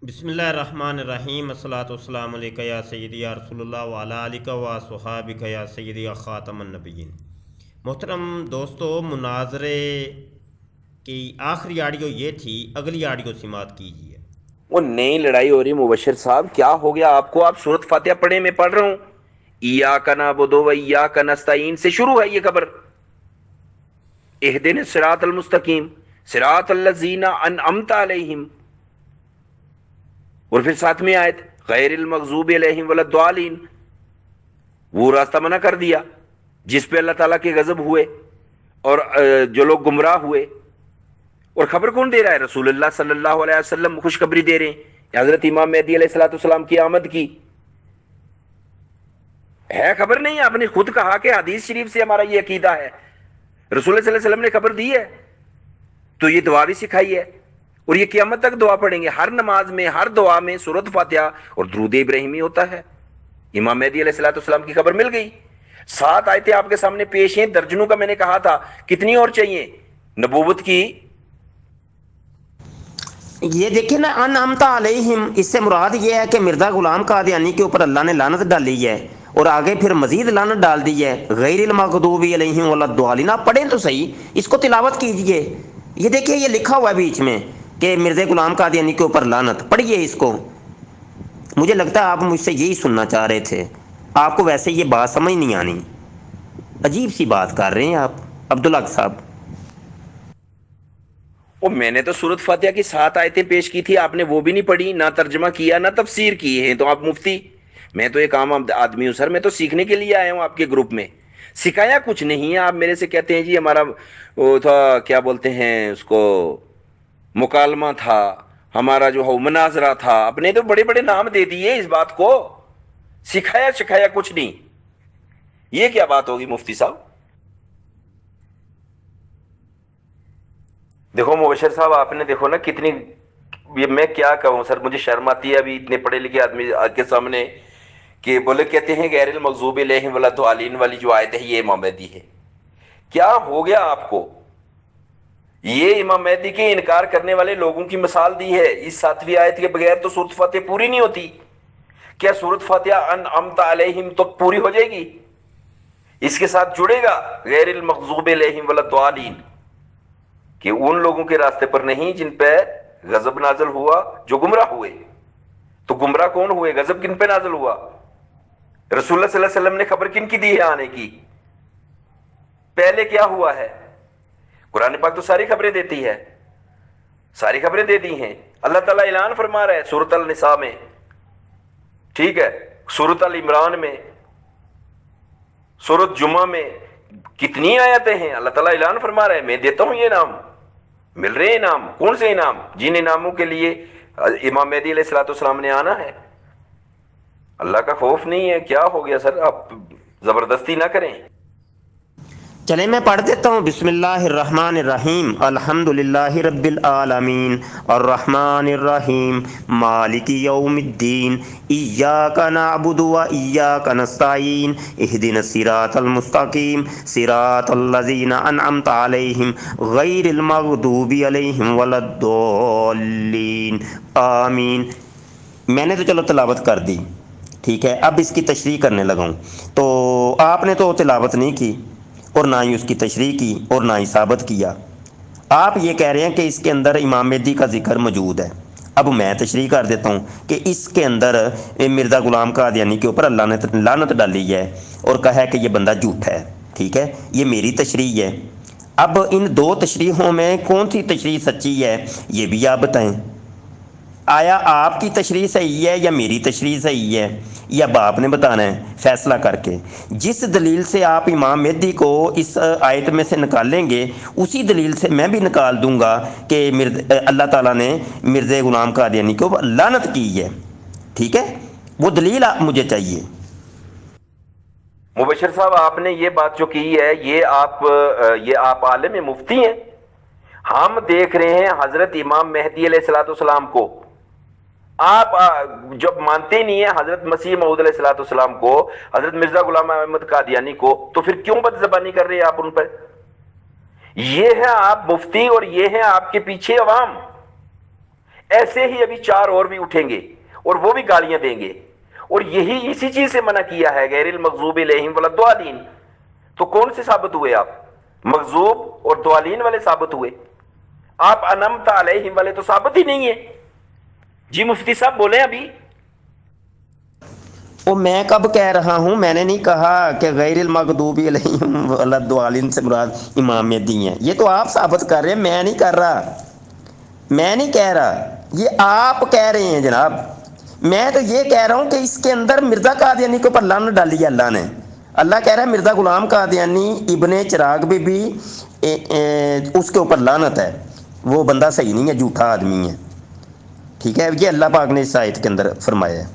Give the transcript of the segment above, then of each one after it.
بسم اللہ الرحمن الرحیم، الصلاۃ والسلام علیکہ یا سیدی یا رسول اللہ وعلی آلہ و صحابک یا سیدی یا خاتم النبیین۔ محترم دوستو، مناظرے کی آخری آڈیو یہ تھی، اگلی آڈیو سماعت کیجیے۔ وہ نئی لڑائی ہو رہی مبشر صاحب، کیا ہو گیا آپ کو؟ آپ سورت فاتحہ پڑھیں، میں پڑھ رہا ہوں، ایاک نعبد و ایاک نستعین سے شروع ہے یہ خبر۔ اہدنا الصراط المستقیم صراط الذین انعمت علیہم، اور پھر ساتویں آیت غیر المغضوب علیہم ولا الضالین، وہ راستہ منع کر دیا جس پہ اللہ تعالیٰ کے غضب ہوئے اور جو لوگ گمراہ ہوئے۔ اور خبر کون دے رہا ہے؟ رسول اللہ صلی اللہ علیہ وسلم خوشخبری دے رہے ہیں حضرت امام مہدی علیہ الصلوۃ والسلام کی آمد کی ہے خبر نہیں؟ آپ نے خود کہا کہ حدیث شریف سے ہمارا یہ عقیدہ ہے، رسول اللہ صلی اللہ علیہ وسلم نے خبر دی ہے، تو یہ دعا بھی سکھائی ہے، اور یہ قیامت تک دعا پڑھیں گے۔ ہر نماز میں، ہر دعا میں سورۃ فاتحہ اور درود ابراہیمی ہوتا ہے۔ امام مہدی علیہ الصلوۃ والسلام کی خبر مل گئی۔ 7 آیتیں آپ کے سامنے پیش ہیں، درجنوں کا میں نے کہا تھا، کتنی اور چاہیے نبوت کی؟ یہ دیکھیں نا، انعمتا علیہم، اس سے مراد یہ ہے کہ مرزا غلام قادیانی کے اوپر اللہ نے لعنت ڈالی ہے، اور آگے پھر مزید لعنت ڈال دی ہے، غیر المغضوب علیہم ولا الضالین۔ آپ پڑھیں تو صحیح، اس کو تلاوت کیجئے۔ یہ دیکھیں، یہ لکھا ہوا ہے بیچ میں کہ مرزا غلام قادیانی کے اوپر لعنت، پڑھیے اس کو۔ مجھے لگتا ہے آپ مجھ سے یہی سننا چاہ رہے تھے، آپ کو ویسے یہ بات سمجھ نہیں آنی، عجیب سی بات کر رہے ہیں آپ عبدالحق صاحب۔ وہ میں نے تو سورۃ فاتحہ کی 7 آیتیں پیش کی تھی، آپ نے وہ بھی نہیں پڑھی، نہ ترجمہ کیا، نہ تفسیر کی ہے، تو آپ مفتی؟ میں تو ایک عام آدمی ہوں سر، میں تو سیکھنے کے لیے آیا ہوں آپ کے گروپ میں، سکھایا کچھ نہیں ہے۔ آپ میرے سے کہتے ہیں جی ہمارا وہ تھا، کیا بولتے ہیں اس کو، مکالمہ تھا، ہمارا جو ہے مناظرہ تھا، اپنے تو بڑے بڑے نام دے دیے اس بات کو، سکھایا سکھایا کچھ نہیں۔ یہ کیا بات ہوگی مفتی صاحب؟ دیکھو مبشر صاحب، آپ نے دیکھو نا کتنی، یہ میں کیا کہوں سر، مجھے شرم آتی ہے ابھی اتنے پڑھے لکھے آدمی کے سامنے کہ بولے، کہتے ہیں غیر المغضوب علیہم ولا الضالین والی جو آیت ہے یہ امام مہدی ہے۔ کیا ہو گیا آپ کو؟ یہ امام مہدی کے انکار کرنے والے لوگوں کی مثال دی ہے۔ اس 7ویں آیت کے بغیر تو سورۃ فاتحہ پوری نہیں ہوتی۔ کیا سورۃ فاتحہ انعمت علیہم تو پوری ہو جائے گی؟ اس کے ساتھ جڑے گا غیر المغضوب علیہم ولا الضالین، کہ ان لوگوں کے راستے پر نہیں جن پہ غضب نازل ہوا، جو گمراہ ہوئے۔ تو گمراہ کون ہوئے؟ غضب کن پہ نازل ہوا؟ رسول اللہ صلی اللہ علیہ وسلم نے خبر کن کی دی ہے آنے کی؟ پہلے کیا ہوا ہے؟ قرآن پاک تو ساری خبریں دیتی ہے، ساری خبریں دے دی ہیں۔ اللہ تعالیٰ اعلان فرما رہا ہے سورۃ النساء میں، ٹھیک ہے، سورۃ ال عمران میں، سورۃ جمعہ میں، کتنی آیتیں ہیں، اللہ تعالیٰ اعلان فرما رہا ہے میں دیتا ہوں یہ انعام، مل رہے ہیں انعام۔ کون سے انعام؟ جن انعاموں کے لیے امام مہدی علیہ الصلوۃ والسلام نے آنا ہے۔ اللہ کا خوف نہیں ہے؟ کیا ہو گیا سر، آپ زبردستی نہ کریں۔ چلیں میں پڑھ دیتا ہوں۔ بسم اللہ الرحمن الرحیم، الحمد للہ رب العالمین الرحمن الرحیم مالک یوم الدین ایاک نعبد و ایاک نستعین اہدنا الصراط المستقیم صراط الذین انعمت علیہم غیر المغضوب علیہم ولا الضالین آمین۔ میں نے تو چلو تلاوت کر دی، ٹھیک ہے، اب اس کی تشریح کرنے لگا ہوں۔ تو آپ نے تو تلاوت نہیں کی، اور نہ ہی اس کی تشریح کی، اور نہ ہی ثابت کیا۔ آپ یہ کہہ رہے ہیں کہ اس کے اندر امام مہدی کا ذکر موجود ہے۔ اب میں تشریح کر دیتا ہوں کہ اس کے اندر مرزا غلام قادیانی کے اوپر اللہ نے لعنت ڈالی ہے اور کہا ہے کہ یہ بندہ جھوٹا ہے، ٹھیک ہے، یہ میری تشریح ہے۔ اب ان 2 تشریحوں میں کون سی تشریح سچی ہے یہ بھی آپ بتائیں۔ آیا آپ کی تشریح صحیح ہے یا میری تشریح صحیح ہے؟ یہ اب آپ نے بتانا ہے فیصلہ کر کے۔ جس دلیل سے آپ امام مہدی کو اس آیت میں سے نکالیں گے، اسی دلیل سے میں بھی نکال دوں گا کہ اللہ تعالیٰ نے مرزا غلام قادیانی کو لعنت کی ہے، ٹھیک ہے، وہ دلیل مجھے چاہیے۔ مبشر صاحب، آپ نے یہ بات جو کی ہے، یہ آپ عالم مفتی ہیں۔ ہم دیکھ رہے ہیں حضرت امام مہدی علیہ الصلوۃ والسلام کو، آپ جب مانتے نہیں ہیں حضرت مسیح موعود علیہ الصلوۃ والسلام کو، حضرت مرزا غلام احمد قادیانی کو، تو پھر کیوں بد زبانی کر رہے ہیں آپ ان پر؟ یہ ہے آپ مفتی اور یہ ہے آپ کے پیچھے عوام۔ ایسے ہی ابھی 4 اور بھی اٹھیں گے اور وہ بھی گالیاں دیں گے، اور یہی اسی چیز سے منع کیا ہے غیر المغضوب علیہم ولا الضالین۔ تو کون سے ثابت ہوئے آپ؟ مغضوب اور ضالین والے ثابت ہوئے، آپ انعمت علیہم والے تو ثابت ہی نہیں ہے۔ جی مفتی صاحب بولیں ابھی۔ وہ میں کب کہہ رہا ہوں؟ میں نے نہیں کہا کہ غیر المغضوب علیہم ولا الضالین سے مراد امام مہدی ہیں، یہ تو آپ ثابت کر رہے ہیں، میں نہیں کر رہا، میں نہیں کہہ رہا، یہ آپ کہہ رہے ہیں جناب۔ میں تو یہ کہہ رہا ہوں کہ اس کے اندر مرزا قادیانی کے اوپر لعنت ڈالی ہے اللہ نے۔ اللہ کہہ رہا ہے مرزا غلام قادیانی ابن چراغ بھی اس کے اوپر لعنت ہے، وہ بندہ صحیح نہیں ہے، جھوٹا آدمی ہے، ٹھیک ہے؟ یہ اللہ پاک نے اس آیت کے اندر فرمایا ہے۔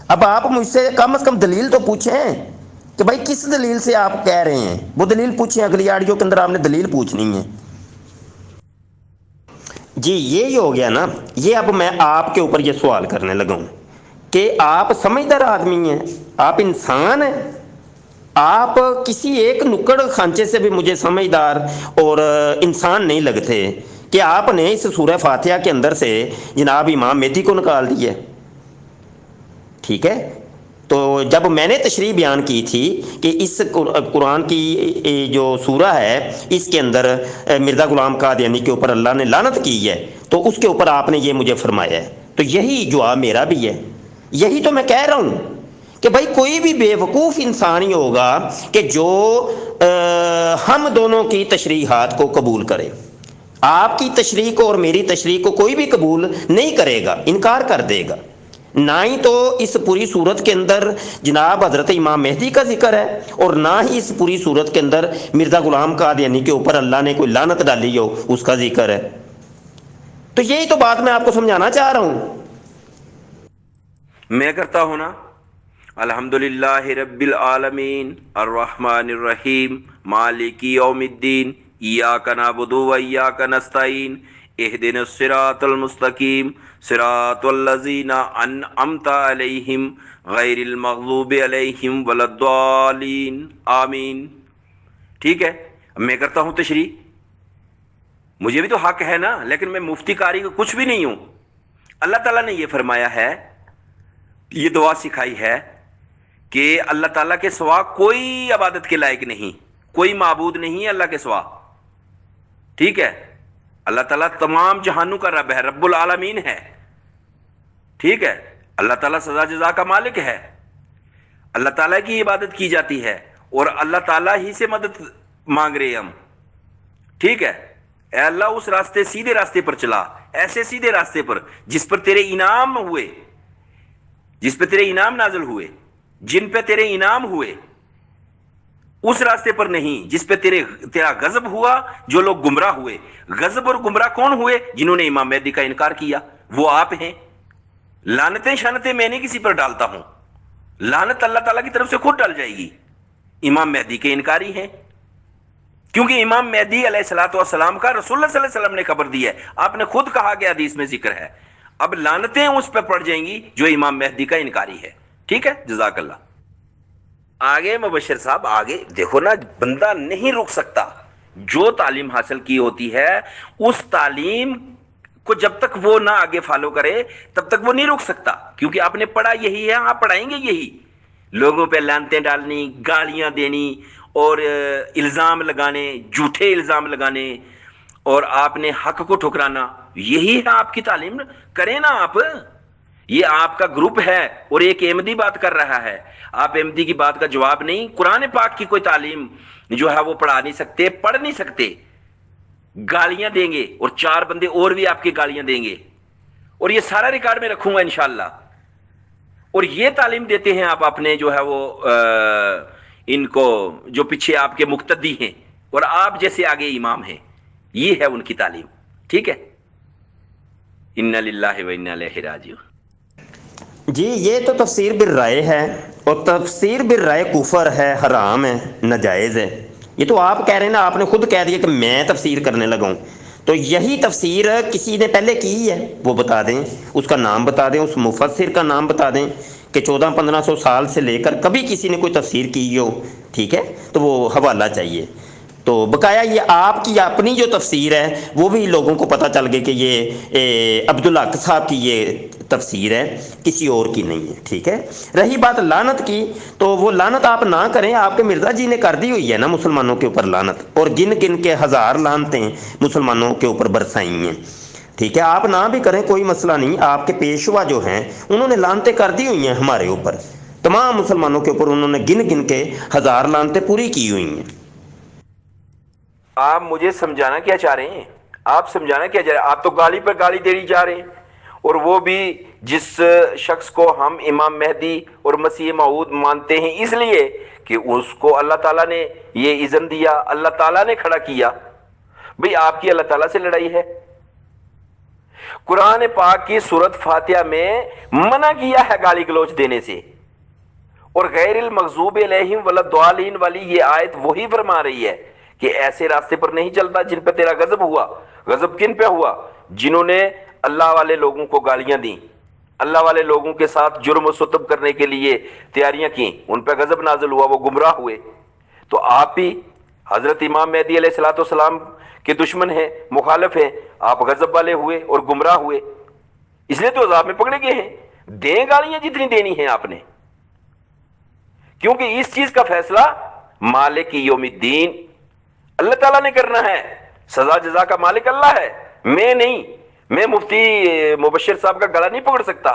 اب آپ مجھ سے کم از کم دلیل تو پوچھیں کہ بھائی کس دلیل سے آپ کہہ رہے ہیں، وہ دلیل پوچھیں، اگلی آڈیو کے اندر آپ نے دلیل پوچھنی ہے۔ جی یہی ہو گیا نا۔ یہ اب میں آپ کے اوپر یہ سوال کرنے لگا ہوں کہ آپ سمجھدار آدمی ہیں، آپ انسان ہیں، آپ کسی ایک نکڑ خانچے سے بھی مجھے سمجھدار اور انسان نہیں لگتے کہ آپ نے اس سورہ فاتحہ کے اندر سے جناب امام مہدی کو نکال دیا، ٹھیک ہے؟ تو جب میں نے تشریح بیان کی تھی کہ اس قرآن کی جو سورہ ہے اس کے اندر مرزا غلام قادیانی کے اوپر اللہ نے لعنت کی ہے، تو اس کے اوپر آپ نے یہ مجھے فرمایا ہے، تو یہی جواب میرا بھی ہے، یہی تو میں کہہ رہا ہوں کہ بھائی کوئی بھی بے وقوف انسان ہی ہوگا کہ جو ہم دونوں کی تشریحات کو قبول کرے۔ آپ کی تشریح کو اور میری تشریح کو کوئی بھی قبول نہیں کرے گا، انکار کر دے گا۔ نہ ہی تو اس پوری صورت کے اندر جناب حضرت امام مہدی کا ذکر ہے، اور نہ ہی اس پوری صورت کے اندر مرزا غلام قادیانی کے اوپر اللہ نے کوئی لعنت ڈالی ہو اس کا ذکر ہے۔ تو یہی تو بات میں آپ کو سمجھانا چاہ رہا ہوں۔ میں کرتا ہوں نا، الحمدللہ رب العالمین الرحمن الرحیم مالک یوم الدین ایاک نعبد و ایاک نستعین اہدنا الصراط المستقیم صراط الذین انعمت علیہم غیر المغضوب علیہم ولا الضالین آمین۔ ٹھیک ہے، میں کرتا ہوں تشریح، مجھے بھی تو حق ہے نا، لیکن میں مفتی قاری کو کچھ بھی نہیں ہوں۔ اللہ تعالیٰ نے یہ فرمایا ہے، یہ دعا سکھائی ہے کہ اللہ تعالیٰ کے سوا کوئی عبادت کے لائق نہیں، کوئی معبود نہیں ہے اللہ کے سوا، ٹھیک ہے؟ اللہ تعالیٰ تمام جہانوں کا رب ہے، رب العالمین ہے، ٹھیک ہے؟ اللہ تعالیٰ سزا جزا کا مالک ہے، اللہ تعالیٰ کی عبادت کی جاتی ہے اور اللہ تعالیٰ ہی سے مدد مانگ رہے ہم، ٹھیک ہے؟ اے اللہ اس راستے، سیدھے راستے پر چلا، ایسے سیدھے راستے پر جس پر تیرے انعام ہوئے، جس پہ تیرے انعام نازل ہوئے، جن پہ تیرے انعام ہوئے، اس راستے پر نہیں جس پہ تیرا غضب ہوا، جو لوگ گمراہ ہوئے۔ غضب اور گمراہ کون ہوئے؟ جنہوں نے امام مہدی کا انکار کیا، وہ آپ ہیں۔ لعنتیں شانتیں میں نہیں کسی پر ڈالتا ہوں، لعنت اللہ تعالیٰ کی طرف سے خود ڈال جائے گی۔ امام مہدی کے انکاری ہیں، کیونکہ امام مہدی علیہ الصلوۃ والسلام کا رسول اللہ صلی اللہ علیہ وسلم نے خبر دی ہے، آپ نے خود کہا کہ حدیث میں ذکر ہے۔ اب لعنتیں اس پہ پڑ جائیں گی جو امام مہدی کا انکاری ہے، ٹھیک ہے؟ جزاک اللہ۔ آگے مبشر صاحب، آگے دیکھو نا، بندہ نہیں رک سکتا، جو تعلیم حاصل کی ہوتی ہے اس تعلیم کو جب تک وہ نہ آگے فالو کرے تب تک وہ نہیں رک سکتا، کیونکہ آپ نے پڑھا یہی ہے، آپ پڑھائیں گے یہی، لوگوں پہ لعنتیں ڈالنی، گالیاں دینی اور الزام لگانے، جھوٹے الزام لگانے، اور آپ نے حق کو ٹھکرانا، یہی ہے آپ کی تعلیم۔ کریں نا آپ، یہ آپ کا گروپ ہے اور ایک احمدی بات کر رہا ہے، آپ احمدی کی بات کا جواب نہیں، قرآن پاک کی کوئی تعلیم جو ہے وہ پڑھا نہیں سکتے، پڑھ نہیں سکتے، گالیاں دیں گے اور 4 بندے اور بھی آپ کی گالیاں دیں گے، اور یہ سارا ریکارڈ میں رکھوں گا انشاءاللہ۔ اور یہ تعلیم دیتے ہیں آپ اپنے جو ہے وہ ان کو جو پیچھے آپ کے مقتدی ہیں اور آپ جیسے آگے امام ہیں، یہ ہے ان کی تعلیم، ٹھیک ہے؟ انا للہ و انا الیہ راجعون۔ جی یہ تو تفسیر بالرائے ہے، اور تفسیر بالرائے کفر ہے، حرام ہے، ناجائز ہے۔ یہ تو آپ کہہ رہے ہیں نا، آپ نے خود کہہ دیا کہ میں تفسیر کرنے لگا ہوں، تو یہی تفسیر کسی نے پہلے کی ہے، وہ بتا دیں، اس کا نام بتا دیں، اس مفسر کا نام بتا دیں کہ 1400-1500 سال سے لے کر کبھی کسی نے کوئی تفسیر کی ہو، ٹھیک ہے؟ تو وہ حوالہ چاہیے۔ تو بقایا یہ آپ کی اپنی جو تفسیر ہے وہ بھی لوگوں کو پتہ چل گئی کہ یہ عبدالحق صاحب کی یہ تفسیر ہے، کسی اور کی نہیں ہے، ٹھیک ہے۔ رہی بات لعنت کی، تو وہ لعنت آپ نہ کریں، آپ کے مرزا جی نے کر دی ہوئی ہے نا مسلمانوں کے اوپر لعنت، اور گن گن کے 1000 لعنتیں مسلمانوں کے اوپر برسائی ہیں، ٹھیک ہے۔ آپ نہ بھی کریں، کوئی مسئلہ نہیں، آپ کے پیشوا جو ہیں انہوں نے لعنتیں کر دی ہوئی ہیں ہمارے اوپر، تمام مسلمانوں کے اوپر انہوں نے گن گن کے 1000 لعنتیں پوری کی ہوئی ہیں۔ آپ مجھے سمجھانا کیا چاہ رہے ہیں؟ آپ سمجھانا کیا چاہ رہے ہیں؟ آپ تو گالی پر گالی دے جا رہے ہیں، اور وہ بھی جس شخص کو ہم امام مہدی اور مسیح موعود مانتے ہیں اس لیے کہ اس کو اللہ تعالیٰ نے یہ اذن دیا، اللہ تعالیٰ نے کھڑا کیا۔ بھئی آپ کی اللہ تعالیٰ سے لڑائی ہے؟ قرآن پاک کی سورت فاتحہ میں منع کیا ہے گالی گلوچ دینے سے، اور غیر المغضوب علیہم ولا الضالین والی یہ آیت وہی فرما رہی ہے کہ ایسے راستے پر نہیں چلتا جن پہ تیرا غضب ہوا۔ غضب کن پہ ہوا؟ جنہوں نے اللہ والے لوگوں کو گالیاں دیں، اللہ والے لوگوں کے ساتھ جرم و ستم کرنے کے لیے تیاریاں کی، ان پہ غضب نازل ہوا، وہ گمراہ ہوئے۔ تو آپ بھی حضرت امام مہدی علیہ الصلوۃ والسلام کے دشمن ہیں، مخالف ہیں، آپ غضب والے ہوئے اور گمراہ ہوئے، اس لیے تو عذاب میں پکڑے گئے ہیں۔ دیں گالیاں جتنی دینی ہیں آپ نے، کیونکہ اس چیز کا فیصلہ مالک یوم الدین اللہ تعالیٰ نے کرنا ہے، سزا جزا کا مالک اللہ ہے، میں نہیں۔ میں مفتی مبشر صاحب کا گلا نہیں پکڑ سکتا،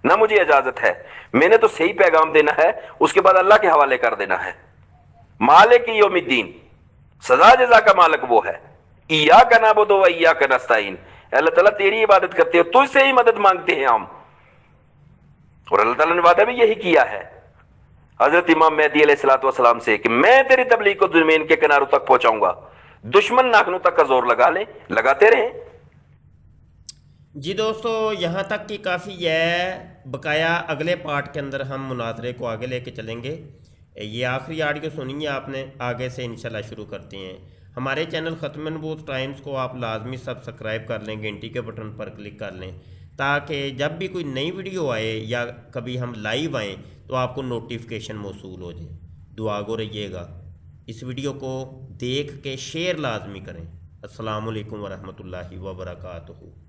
نہ مجھے اجازت ہے۔ میں نے تو صحیح پیغام دینا ہے، اس کے بعد اللہ کے حوالے کر دینا ہے۔ مالک یوم الدین، سزا جزا کا مالک وہ ہے۔ ایاک نعبد و ایاک نستعین، اللہ تعالیٰ تیری عبادت کرتے ہو، تجھ سے ہی مدد مانگتے ہیں ہم، اور اللہ تعالیٰ نے وعدہ بھی یہی کیا ہے حضرت امام مہدی علیہ الصلوۃ والسلام سے کہ میں تیری تبلیغ کو زمین کے کناروں تک پہنچاؤں گا۔ دشمن ناخنوں تک کا زور لگا لیں، لگاتے رہیں۔ جی دوستو، یہاں تک کی کافی ہے، بقایا اگلے پارٹ کے اندر ہم مناظرے کو آگے لے کے چلیں گے۔ یہ آخری آڈیو سنیے آپ نے، آگے سے انشاءاللہ شروع کرتے ہیں۔ ہمارے چینل ختم نبوت ٹائمز کو آپ لازمی سبسکرائب کر لیں، گھنٹی کے بٹن پر کلک کر لیں، تاکہ جب بھی کوئی نئی ویڈیو آئے یا کبھی ہم لائیو آئیں تو آپ کو نوٹیفیکیشن موصول ہو جائے۔ دعا گو رہیے گا، اس ویڈیو کو دیکھ کے شیئر لازمی کریں۔ السلام علیکم ورحمۃ اللہ وبرکاتہ۔